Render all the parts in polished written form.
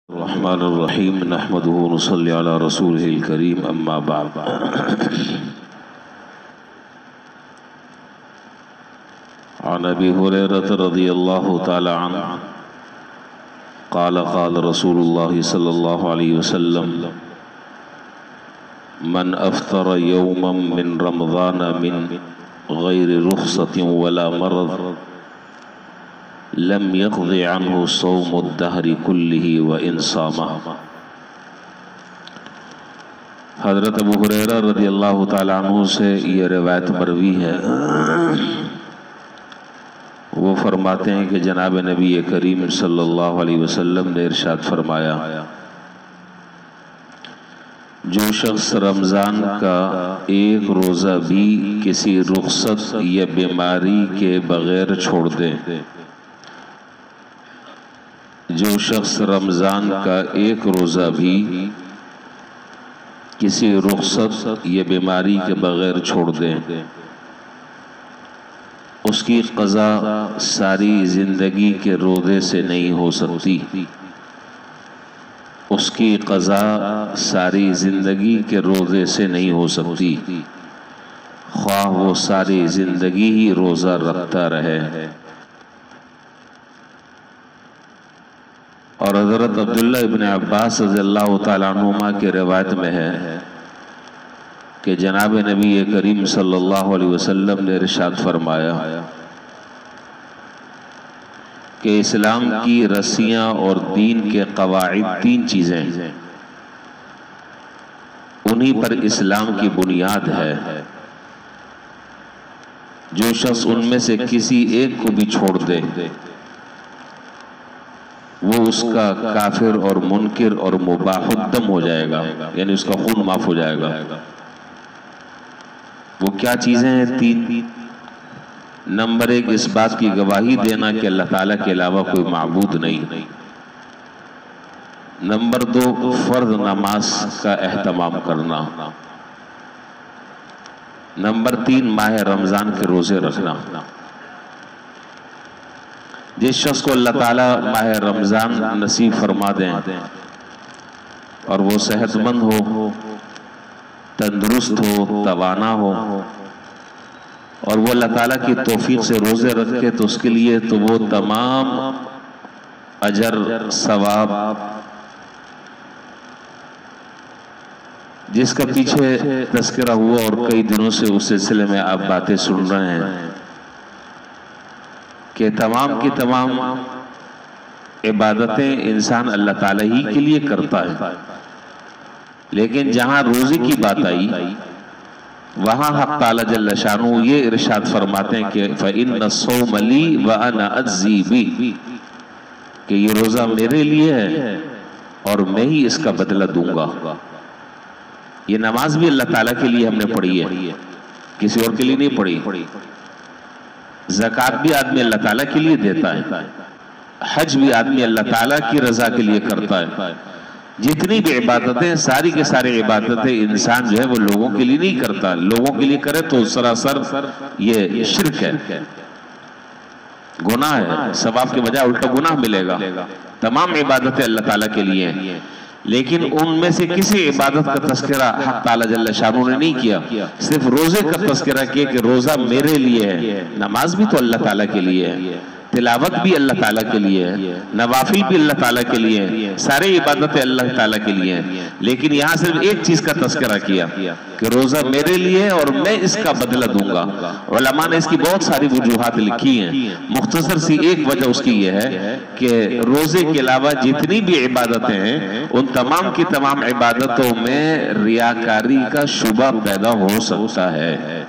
الرحمن الرحیم نحمده ونصلی علی رسوله الکریم اما بعد عن ابی ہریرہ رضی اللہ تعالی عنہ قال قال رسول اللہ صلی اللہ علیہ وسلم من افطر یوما من رمضان من غیر رخصة ولا مرض لم يقض عنه صوم الدهر كله وإن صامه۔ حضرت ابو ہریرہ رضی اللہ تعالیٰ عنہ سے یہ روایت مروی ہے، وہ فرماتے ہیں کہ جناب نبی کریم صلی اللہ علیہ وسلم نے ارشاد فرمایا، جو شخص رمضان کا ایک روزہ بھی کسی رخصت یا بیماری کے بغیر چھوڑ دے، جو شخص رمضان کا ایک روزہ بھی کسی رخصت یا بیماری کے بغیر چھوڑ دے، اس کی قضا ساری زندگی کے روزے سے نہیں ہو سکتی، اس کی قضا ساری زندگی کے روزے سے نہیں ہو سکتی، خواہ وہ ساری زندگی ہی روزہ رکھتا رہے۔ اور حضرت عبداللہ ابن عباس رضی اللہ تعالیٰ عنہما کے روایت میں ہے کہ جناب نبی کریم صلی اللہ علیہ وسلم نے ارشاد فرمایا کہ اسلام کی رسیاں اور دین کے قواعد تین چیزیں ہیں، انہی پر اسلام کی بنیاد ہے، جو شخص ان میں سے کسی ایک کو بھی چھوڑ دے وہ اس کا کافر اور منکر اور مباح الدم ہو جائے گا، یعنی اس کا خون معاف ہو جائے گا۔ وہ کیا چیزیں ہیں؟ تین۔ نمبر ایک، اس بات کی گواہی دینا کہ اللہ تعالیٰ کے علاوہ کوئی معبود نہیں۔ نمبر دو، فرض نماز کا اہتمام کرنا۔ نمبر تین، ماہ رمضان کے روزے رکھنا۔ جس شخص کو اللہ تعالیٰ ماہ رمضان نصیب فرما دیں اور وہ صحت مند ہو، تندرست ہو، توانا ہو، اور وہ اللہ تعالیٰ کی توفیق سے روزے رکھے تو اس کے لیے تو وہ تمام اجر ثواب جس کا پیچھے تذکرہ ہوا اور کئی دنوں سے اس سلسلے میں آپ باتیں سن رہے ہیں کہ تمام کی تمام عبادتیں انسان اللہ تعالیٰ ہی کے لیے کرتا ہے، لیکن جہاں روزے کی بات آئی وہاں حق تعالیٰ جل شانہ یہ ارشاد فرماتے ہیں کہ فَإِنَّ الصَّوْمَ لِي وَأَنَا أَجْزِي بِهِ، کہ یہ روزہ میرے لیے ہے اور میں ہی اس کا بدلہ دوں گا۔ یہ نماز بھی اللہ تعالیٰ کے لیے ہم نے پڑھی ہے، کسی اور کے لیے نہیں پڑھی۔ زکوٰۃ بھی آدمی اللہ تعالیٰ کے لیے دیتا ہے، حج بھی آدمی اللہ تعالیٰ کی رضا کے لیے کرتا ہے۔ جتنی بھی عبادتیں ساری کے سارے عبادتیں انسان جو ہے وہ لوگوں کے لیے نہیں کرتا، لوگوں کے لیے کرے تو سراسر یہ شرک ہے، گناہ ہے، ثواب کے بجائے الٹا گناہ ملے گا۔ تمام عبادتیں اللہ تعالیٰ کے لیے ہیں، لیکن ان میں سے کسی عبادت کا تذکرہ حق تعالیٰ جل شانہ نے نہیں کیا، صرف روزے کا تذکرہ کیا کہ روزہ میرے لیے ہے۔ نماز بھی تو اللہ تعالیٰ کے لیے ہے، تلاوت بھی اللہ تعالیٰ کے لیے ہے، نوافل بھی اللہ تعالیٰ کے لیے ہے، سارے عبادتیں اللہ تعالیٰ کے لیے ہیں، لیکن یہاں صرف ایک چیز کا تذکرہ کیا کہ روزہ میرے لیے ہے اور میں اس کا بدلہ دوں گا۔ علماء نے اس کی بہت ساری وجوہات لکھی ہیں، مختصر سی ایک وجہ اس کی یہ ہے کہ روزے کے علاوہ جتنی بھی عبادتیں ہیں ان تمام کی تمام عبادتوں میں ریاکاری کا شبہ پیدا ہو سکتا ہے،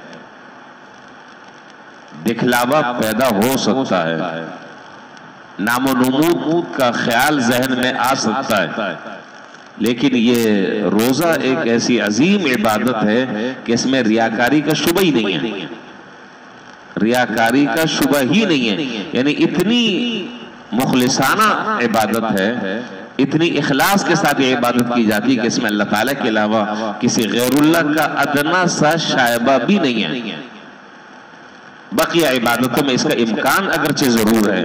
دکھلاوا پیدا ہو سکتا ہے، نام و نمود کا خیال ذہن میں آ سکتا ہے، لیکن یہ روزہ ایک ایسی عظیم عبادت ہے کہ اس میں ریاکاری کا شبہ ہی نہیں ہے، ریاکاری کا شبہ ہی نہیں ہے، یعنی اتنی مخلصانہ عبادت ہے، اتنی اخلاص کے ساتھ یہ عبادت کی جاتی ہے کہ اس میں اللہ تعالیٰ کے علاوہ کسی غیر اللہ کا ادنا سا شائبہ بھی نہیں ہے۔ بقیہ عبادتوں میں اس کا امکان اگرچہ ضرور ہے،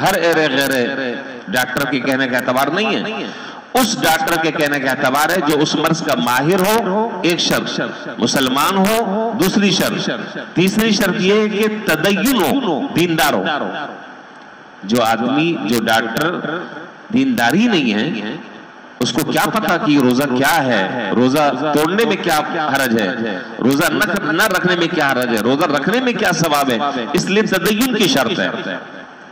ہر ایرے غیرے ڈاکٹر کے کہنے کا اعتبار نہیں ہے، اس ڈاکٹر کے کہنے کا اعتبار ہے جو اس مرض کا ماہر ہو، ایک شرط مسلمان ہو، دوسری شرط، تیسری شرط یہ ہے کہ تدین ہو، دیندار ہو۔ جو آدمی، جو ڈاکٹر دینداری نہیں ہے، اس کو کیا پتا کہ یہ روزہ کیا ہے، روزہ توڑنے میں کیا حرج ہے، روزہ نہ رکھنے میں کیا حرج ہے، روزہ رکھنے میں کیا ثواب ہے، اس لیے تدین کی شرط ہے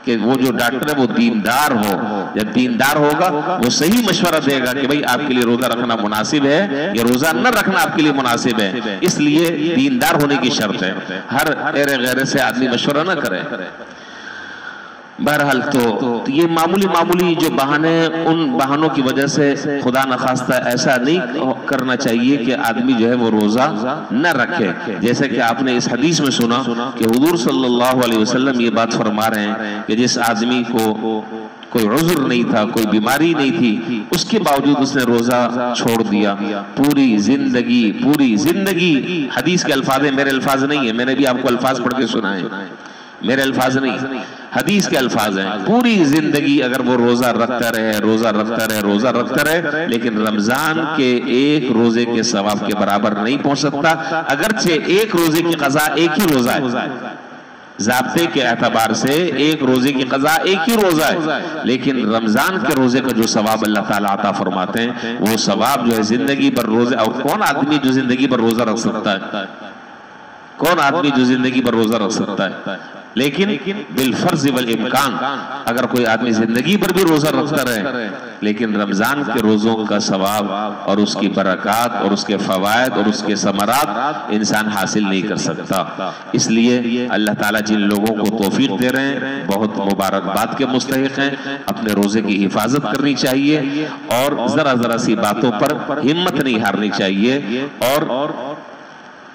کہ وہ جو ڈاکٹر ہے وہ دیندار ہو۔ جب دیندار ہوگا وہ صحیح مشورہ دے گا کہ بھئی آپ کے لیے روزہ رکھنا مناسب ہے یا روزہ نہ رکھنا آپ کے لیے مناسب ہے، اس لیے دیندار ہونے کی شرط ہے، ہر ایرے غیرے سے آدمی مشورہ نہ کرے۔ بہرحال تو یہ معمولی جو بہانے، ان بہانوں کی وجہ سے خدا نخواستہ ایسا نہیں کرنا چاہیے کہ آدمی جو ہے وہ روزہ نہ رکھے۔ جیسے کہ آپ نے اس حدیث میں سنا کہ حضور صلی اللہ علیہ وسلم یہ بات فرما رہے ہیں کہ جس آدمی کو کوئی عذر نہیں تھا، کوئی بیماری نہیں تھی، اس کے باوجود اس نے روزہ چھوڑ دیا، پوری زندگی، حدیث کے الفاظ ہیں، میرے الفاظ نہیں ہیں، میں نے بھی آپ کو الفاظ پڑھ کے سنائے، میرے الفاظ نہیں، حدیث کے الفاظ ہیں، پوری زندگی اگر وہ روزہ رکھتا رہے لیکن رمضان کے ایک روزے کے ثواب کے برابر نہیں پہنچ سکتا، اگرچہ ایک روزے کی قضا ایک ہی روزہ ہے، ضابطے کے اعتبار سے ایک روزے کی قضا ایک ہی روزہ ہے، لیکن رمضان کے روزے کا جو ثواب اللہ تعالیٰ عطا فرماتے ہیں وہ ثواب جو ہے زندگی پر روزے۔ اور کون آدمی جو زندگی پر روزہ رکھ سکتا ہے؟ کون آدمی جو زندگی پر روزہ رکھ سکتا ہے؟ لیکن بالفرض والامکان اگر کوئی آدمی زندگی پر بھی روزہ رکھتا رہے لیکن رمضان کے روزوں کا ثواب اور اس کی برکات اور اس کے فوائد اور اس کے ثمرات انسان حاصل نہیں کر سکتا۔ اس لیے اللہ تعالیٰ جن لوگوں کو توفیق دے رہے ہیں بہت مبارکباد کے مستحق ہیں، اپنے روزے کی حفاظت کرنی چاہیے اور ذرا سی باتوں پر ہمت نہیں ہارنی چاہیے اور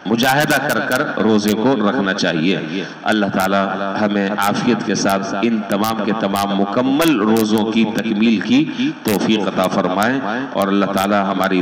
مجاہدہ کر روزے کو رکھنا چاہیے۔ اللہ تعالیٰ ہمیں عافیت کے ساتھ ان تمام کے تمام مکمل روزوں کی تکمیل کی توفیق عطا فرمائے اور اللہ تعالیٰ ہماری